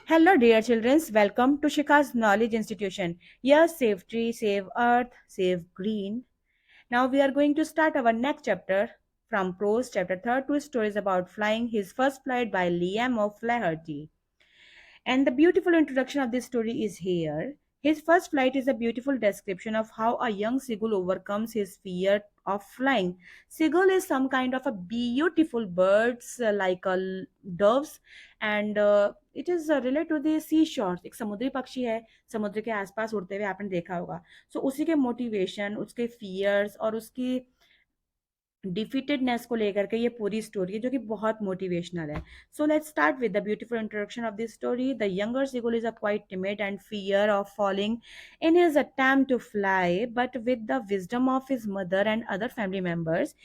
Hello, dear children. Welcome to Shika's Knowledge Institution. Yes, save tree, save earth, save green. Now we are going to start our next chapter from prose, chapter 32, stories about flying. His first flight by Liam of Flaherty. And the beautiful introduction of this story is here. His first flight is a beautiful description of how a young seagull overcomes his fear of flying. Seagull is some kind of a beautiful birds like doves, and it is related to the seashore. एक समुद्री पक्षी है, समुद्र के आसपास उड़ते हुए आपने देखा होगा. सो उसी के मोटिवेशन, उसके फियर्स और उसकी डिफीटेडनेस को लेकर के ये पूरी स्टोरी है जो कि बहुत मोटिवेशनल है. So let's start with the beautiful introduction of this story. The younger seagull is a quite timid and fear of falling in his attempt to fly, but with the wisdom of his mother and other family members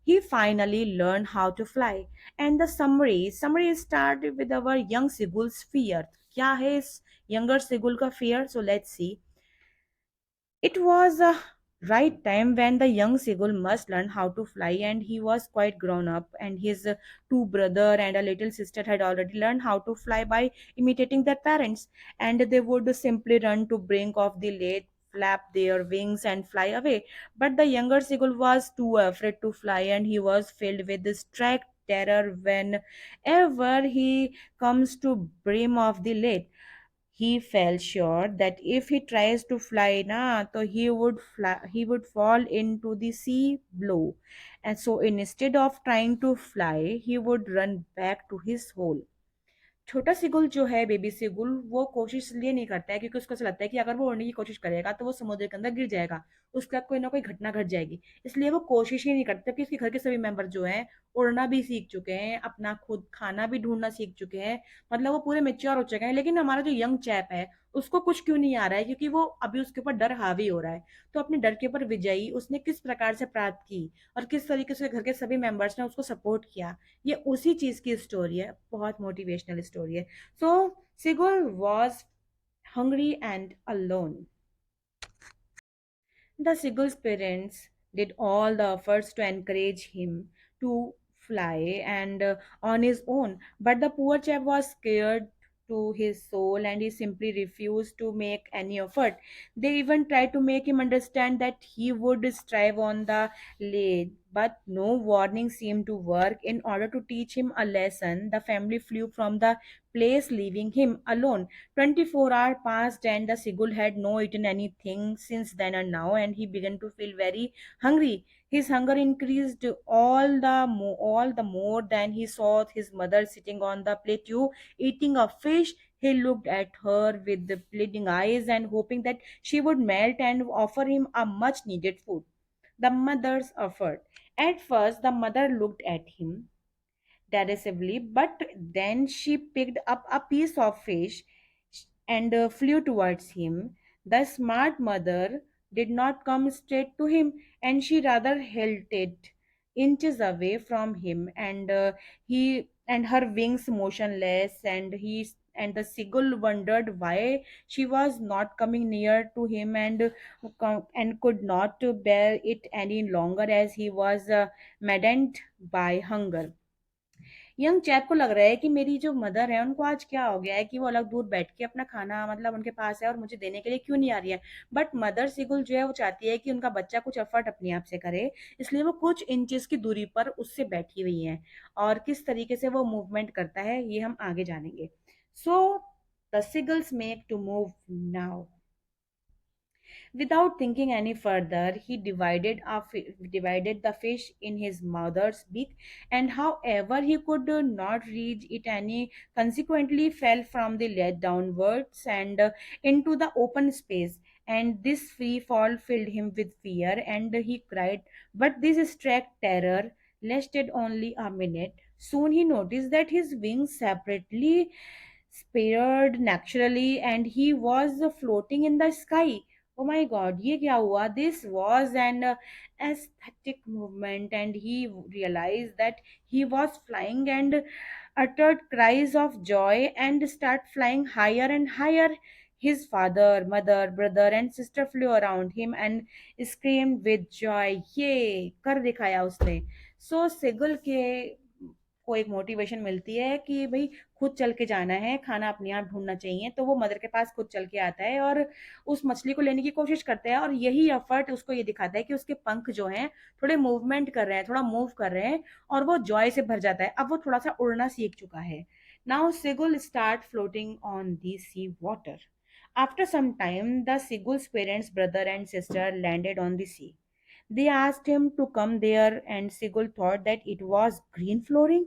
he finally learned how to fly. And the summary started with our young seagull's fear. क्या है इस younger seagull का fear? So let's see. It was a right time when the young seagull must learn how to fly, and he was quite grown up, and his two brother and a little sister had already learned how to fly by imitating their parents, and they would simply run to brink of the lake, flap their wings and fly away. But the younger seagull was too afraid to fly, and he was filled with distract terror whenever he comes to brim of the lake. He felt sure that if he tries to fly na, so he would fall into the sea below. And so instead of trying to fly, he would run back to his hole. छोटा सिगुल जो है, baby सिगुल, वो कोशिश इसलिए नहीं करता है क्योंकि उसको ऐसा लगता है कि अगर वो उड़ने की कोशिश करेगा तो वो समुद्र के अंदर गिर जाएगा, उसके साथ कोई ना कोई घटना घट जाएगी. इसलिए वो कोशिश ही नहीं करता कि उसके घर के सभी मेंबर जो हैं उड़ना भी सीख चुके हैं, अपना खुद खाना भी ढूंढना सीख चुके हैं, मतलब वो पूरे मेच्योर हो चुके हैं. लेकिन हमारा जो यंग चैप है उसको कुछ क्यों नहीं आ रहा है? क्योंकि वो अभी उसके ऊपर डर हावी हो रहा है. तो अपने डर के ऊपर विजयी उसने किस प्रकार से प्राप्त की और किस तरीके से घर के सभी मेंबर्स ने उसको सपोर्ट किया, ये उसी चीज की स्टोरी है. बहुत मोटिवेशनल स्टोरी है. So Sigurd was hungry and alone. The seagull's parents did all the efforts to encourage him to fly and on his own, but the poor chap was scared to his soul and he simply refused to make any effort. They even tried to make him understand that he would strive on the lead, but no warning seemed to work. In order to teach him a lesson, the family flew from the place, leaving him alone. 24 hours passed and the seagull had no eaten anything since then and now, and he began to feel very hungry. His hunger increased all the more than he saw his mother sitting on the plateau eating a fish. He looked at her with the pleading eyes and hoping that she would melt and offer him a much needed food. The mother's offered. At first, the mother looked at him derisively, but then she picked up a piece of fish and flew towards him. The smart mother did not come straight to him, and she rather held it inches away from him, and he and her wings motionless, and the seagull wondered why she was not coming near to him, and could not bear it any longer as he was maddened by hunger. Young chap को लग रहा है कि मेरी जो mother है उनको आज क्या हो गया है कि वो अलग दूर बैठ के अपना खाना मतलब उनके पास है और मुझे देने के लिए क्यों नहीं आ रही है. बट मदर सिगुल जो है वो चाहती है कि उनका बच्चा कुछ एफर्ट अपने आप से करे, इसलिए वो कुछ इंचेस की दूरी पर उससे बैठी हुई है. और किस तरीके से वो मूवमेंट करता है ये हम आगे जानेंगे. So the seagulls make to move now. Without thinking any further, he divided the fish in his mother's beak, and however he could not reach it any, consequently fell from the ledge downwards and into the open space. And this free fall filled him with fear, and he cried. But this struck terror lasted only a minute. Soon he noticed that his wings separately spared naturally, and he was floating in the sky. Oh my god, ye kya hua? This was an aesthetic movement, and he realized that he was flying and uttered cries of joy and start flying higher and higher. His father, mother, brother, and sister flew around him and screamed with joy. ये कर दिखाया उसने. So सिगुल के को एक motivation मिलती है कि भाई खुद चल के जाना है, खाना अपने आप ढूंढना चाहिए, तो वो मदर के पास खुद चल के आता है और उस मछली को लेने की कोशिश करता है। और यही एफर्ट उसको ये दिखाता है कि उसके पंख जो हैं थोड़े मूवमेंट कर रहे हैं, थोड़ा मूव कर रहे हैं, और वो जॉय से भर जाता है। अब वो थोड़ा सा उड़ना सीख चुका है। Now seagull start floating on the sea water. After some time, the Sigul's parents, brother and sister, landed on the sea. They asked him to come there, and Sigul thought that it was green flooring.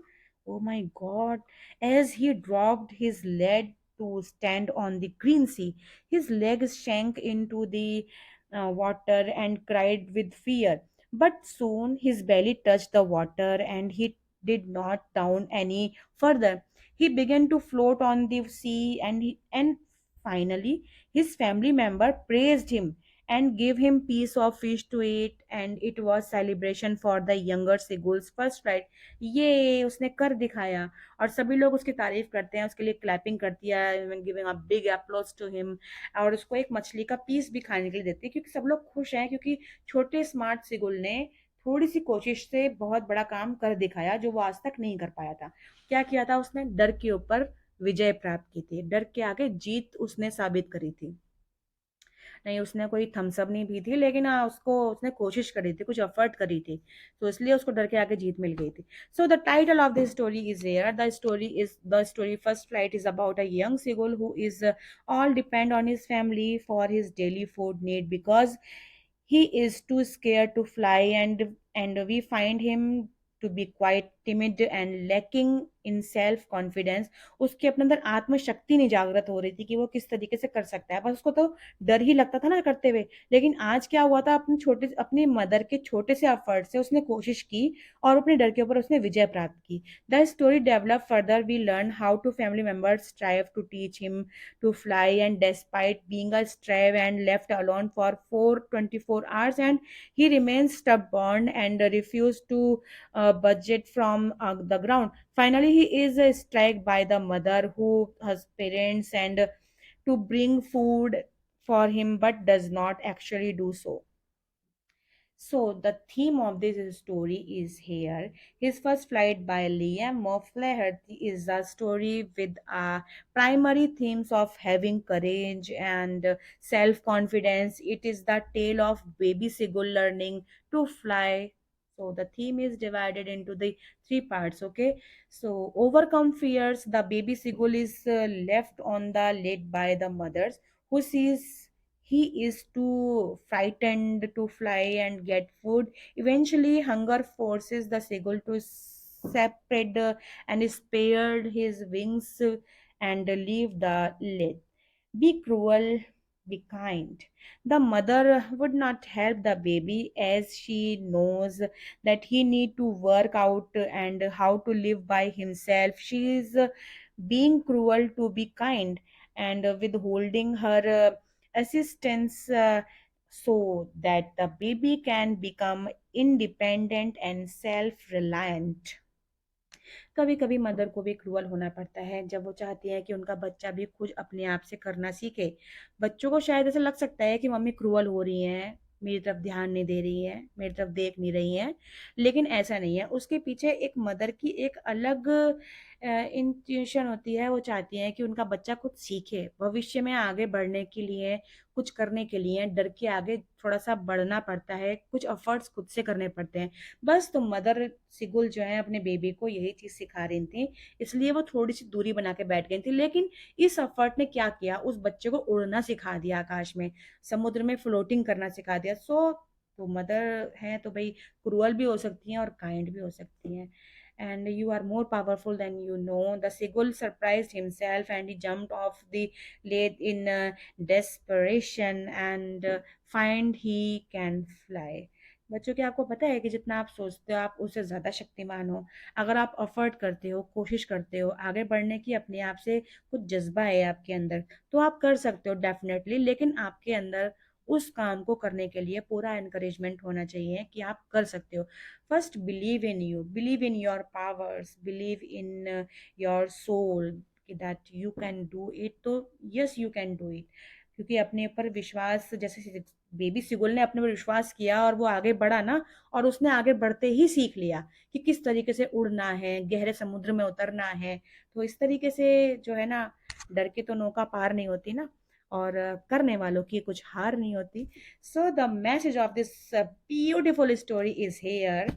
Oh my god! As he dropped his leg to stand on the green sea, his legs sank into the water and cried with fear. But soon his belly touched the water and he did not down any further. He began to float on the sea, and finally his family member praised him and gave him piece of fish to eat, and it was celebration for the younger Sigul's first flight. ये उसने कर दिखाया, और सभी लोग उसकी तारीफ करते हैं, उसके लिए क्लैपिंग करती है, giving a big applause to him. और उसको एक मछली का पीस भी खाने के लिए देती है, क्योंकि सब लोग खुश हैं, क्योंकि छोटे स्मार्ट सिगुल ने थोड़ी सी कोशिश से बहुत बड़ा काम कर दिखाया जो वो आज तक नहीं कर पाया था। क्या किया था उसने? डर के ऊपर विजय प्राप्त की थी, डर के आगे जीत उसने साबित करी थी। नहीं, उसने कोई थम्स अप नहीं पी थी, लेकिन हाँ, उसको उसने कोशिश करी थी, कुछ एफर्ट करी थी, तो इसलिए उसको डर के आगे जीत मिल गई थी। So the title of this story is here. The story first flight is about a young seagull who is all depend on his family for his daily food need, because he is too scared to fly, and we find him to be quite timid and lacking in self confidence. उसके अपने अंदर आत्मशक्ति नहीं जागृत हो रही थी कि वो किस तरीके से कर सकता है, बस उसको तो डर ही लगता था ना करते हुए। लेकिन आज क्या हुआ था, अपनी मदर के छोटे से एफर्ट से उसने कोशिश की और अपने डर के ऊपर उसने विजय प्राप्त की। The story develop further, we learn how to family members strive to teach him to fly, and despite being a stray and left alone for 424 hours, and he remains stubborn and refused to budget from the ground. Finally he is struck by the mother who has parents and to bring food for him, but does not actually do so. So the theme of this story is here. His first flight by Liam O'Flaherty is a story with primary themes of having courage and self-confidence. It is the tale of baby seagull learning to fly. So the theme is divided into the three parts. Okay. So overcome fears. The baby seagull is left on the lid by the mothers, who sees he is too frightened to fly and get food. Eventually, hunger forces the seagull to separate and spared his wings and leave the lid. Be cruel, be kind. The mother would not help the baby, as she knows that he need to work out and how to live by himself. She is being cruel to be kind, and withholding her assistance so that the baby can become independent and self-reliant. कभी कभी mother को भी cruel होना पड़ता है जब वो चाहती है कि उनका बच्चा भी खुद अपने आप से करना सीखे। बच्चों को शायद ऐसा लग सकता है कि मम्मी क्रूअल हो रही हैं, मेरी तरफ ध्यान नहीं दे रही है, मेरी तरफ देख नहीं रही है, लेकिन ऐसा नहीं है। उसके पीछे एक मदर की एक अलग इंट्यूशन होती है। वो चाहती है कि उनका बच्चा कुछ सीखे, भविष्य में आगे बढ़ने के लिए, कुछ करने के लिए डर के आगे थोड़ा सा बढ़ना पड़ता है, कुछ एफर्ट्स खुद से करने पड़ते हैं। बस तो मदर सिगुल जो है अपने बेबी को यही चीज सिखा रही थी, इसलिए वो थोड़ी सी दूरी बना के बैठ गई थी। लेकिन इस एफर्ट ने क्या किया, उस बच्चे को उड़ना सिखा दिया, आकाश में समुद्र में फ्लोटिंग करना सिखा दिया। सो तो मदर है तो भाई क्रूअल भी हो सकती हैं और काइंड भी हो सकती हैं। And you are more powerful than you know. The seagull surprised himself and he jumped off the lid in desperation and find he can fly. बच्चों क्या आपको पता है कि जितना आप सोचते हो आप उससे ज़्यादा शक्तिमान हो। अगर आप अफर्ट करते हो, कोशिश करते हो, आगे बढ़ने की अपने आप से कुछ जज्बा है आपके अंदर, तो आप कर सकते हो डेफिनेटली। लेकिन आपके अंदर उस काम को करने के लिए पूरा एनकरेजमेंट होना चाहिए कि आप कर सकते हो। First believe in you, believe in your powers, believe in your soul, कि that you can do it. तो yes, you can do it. क्योंकि अपने ऊपर विश्वास, जैसे बेबी सिगुल ने अपने ऊपर विश्वास किया और वो आगे बढ़ा ना, और उसने आगे बढ़ते ही सीख लिया कि किस तरीके से उड़ना है, गहरे समुद्र में उतरना है। तो इस तरीके से जो है ना, डर के तो नौका पार नहीं होती ना, और करने वालों की कुछ हार नहीं होती। So the message of this beautiful story is hair.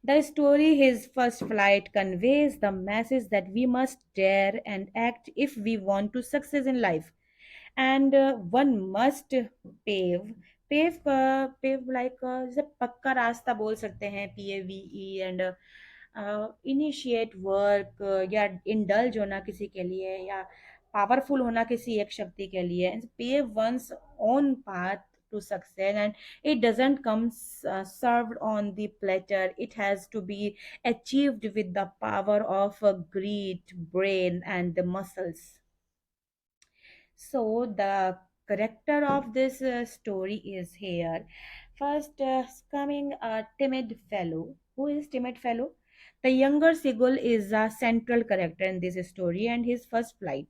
The story, His First Flight, conveys the message that we must dare and act if we want to success in life. And one must pave pave like जैसे पक्का रास्ता बोल सकते हैं, PAVE, and initiate work, या indulge होना किसी के लिए, या पावरफुल होना किसी एक शक्ति के लिए, pave one's own path to success. And it doesn't come served on the platter. It has to be achieved with the power of a great brain and the muscles. So the character of this story is here. First, coming a timid fellow. Who is timid fellow? The younger Sigul is a central character in this story and his first flight.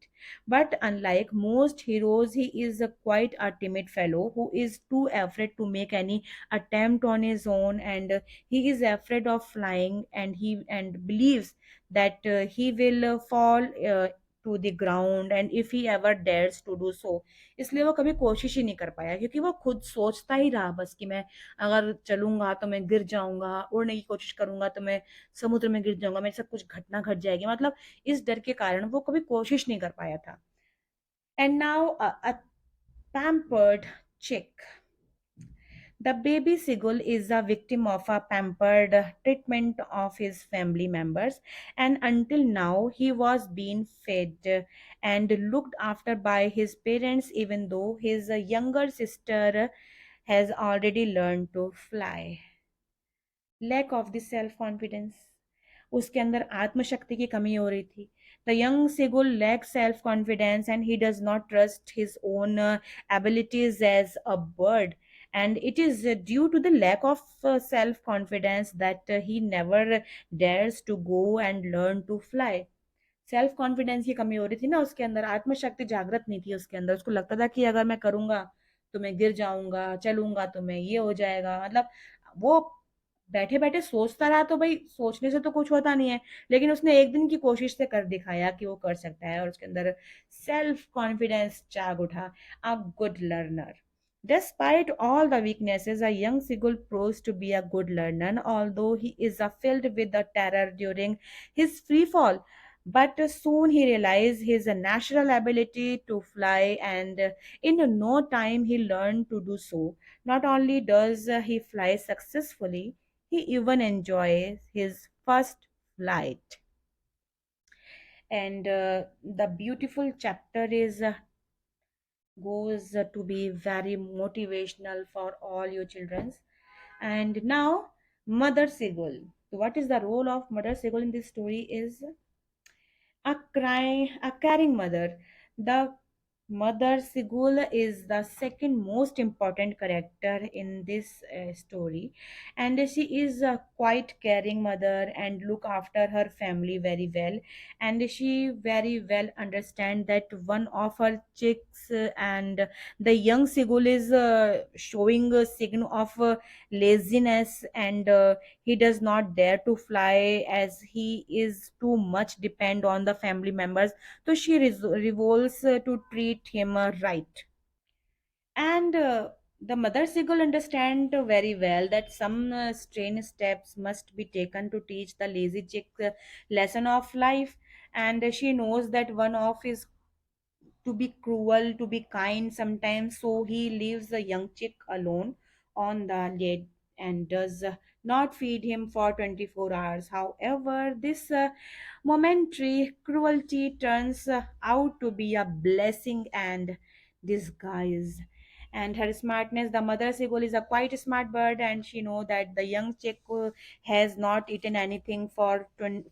But unlike most heroes, he is a quite a timid fellow who is too afraid to make any attempt on his own, and he is afraid of flying, and he and believes that he will fall to the ground and if he ever dares to do so. इसलिए वो कभी कोशिश ही नहीं कर पाया, क्योंकि वो खुद सोचता ही रहा बस कि मैं अगर चलूंगा तो मैं गिर जाऊंगा, उड़ने की कोशिश करूंगा तो मैं समुद्र में गिर जाऊंगा, मेरे साथ कुछ घटना घट जाएगी, मतलब इस डर के कारण वो कभी कोशिश नहीं कर पाया था. And now a pampered chick. The baby seagull is a victim of a pampered treatment of his family members, and until now he was being fed and looked after by his parents, even though his younger sister has already learned to fly. Lack of the self confidence. उसके अंदर आत्मशक्ति की कमी हो रही थी. The young Sigul lacks self confidence and he does not trust his own abilities as a bird. And it is due to the lack of self confidence that he never dares to go and learn to fly. Self confidence की कमी हो रही थी ना उसके अंदर, आत्मशक्ति जागृत नहीं थी उसके अंदर. उसको लगता था कि अगर मैं करूंगा तो मैं गिर जाऊंगा, चलूंगा तो मैं ये हो जाएगा, मतलब वो बैठे बैठे सोचता रहा. तो भाई सोचने से तो कुछ होता नहीं है, लेकिन उसने एक दिन की कोशिश से कर दिखाया कि वो कर सकता है, और उसके अंदर सेल्फ कॉन्फिडेंस जाग उठा. A good learner. Despite all the weaknesses, a young Sigul proves to be a good learner, although he is filled with the terror during his free fall. But soon he realized his natural ability to fly, and in no time he learned to do so. Not only does he fly successfully, he even enjoys his first flight. And the beautiful chapter is goes to be very motivational for all your children. And now, Mother Sigul. So what is the role of Mother Sigul in this story is a caring mother. The Mother Sigul is the second most important character in this story, and she is a quite caring mother and look after her family very well. And she very well understand that one of her chicks and the young Sigul is showing a signal of laziness, and he does not dare to fly as he is too much depend on the family members. So she revolves to treat him right. And the mother seagull understand very well that some strange steps must be taken to teach the lazy chick lesson of life. And she knows that one of his to be cruel, to be kind sometimes. So he leaves the young chick alone on the lid and does not feed him for 24 hours. However, this momentary cruelty turns out to be a blessing and disguise. And her smartness, the mother seagull is a quite smart bird, and she know that the young chick has not eaten anything for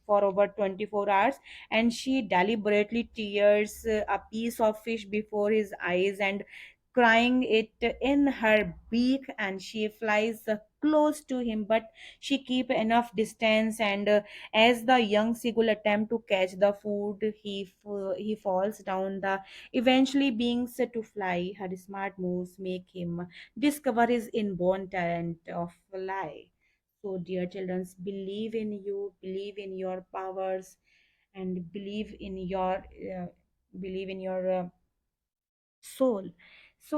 for over 24 hours, and she deliberately tears a piece of fish before his eyes and crying it in her beak, and she flies close to him, but she keep enough distance. And as the young seagull attempt to catch the food, he falls down, the eventually being set to fly. Her smart moves make him discover his inborn talent of fly. So dear children, believe in you, believe in your powers, and believe in your soul. So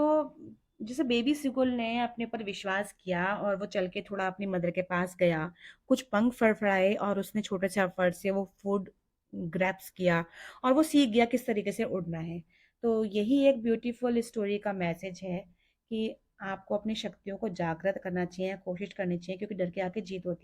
जैसे baby सिगुल ने अपने पर विश्वास किया और वो चल के थोड़ा अपनी मदर के पास गया, कुछ पंख फड़फड़ाए और उसने छोटे से फर से वो फूड ग्रैप्स किया और वो सीख गया किस तरीके से उड़ना है। तो यही एक ब्यूटीफुल स्टोरी का मैसेज है कि आपको अपनी शक्तियों को जागृत करना चाहिए, कोशिश करनी चाहिए, क्योंकि डर के आगे जीत होती है।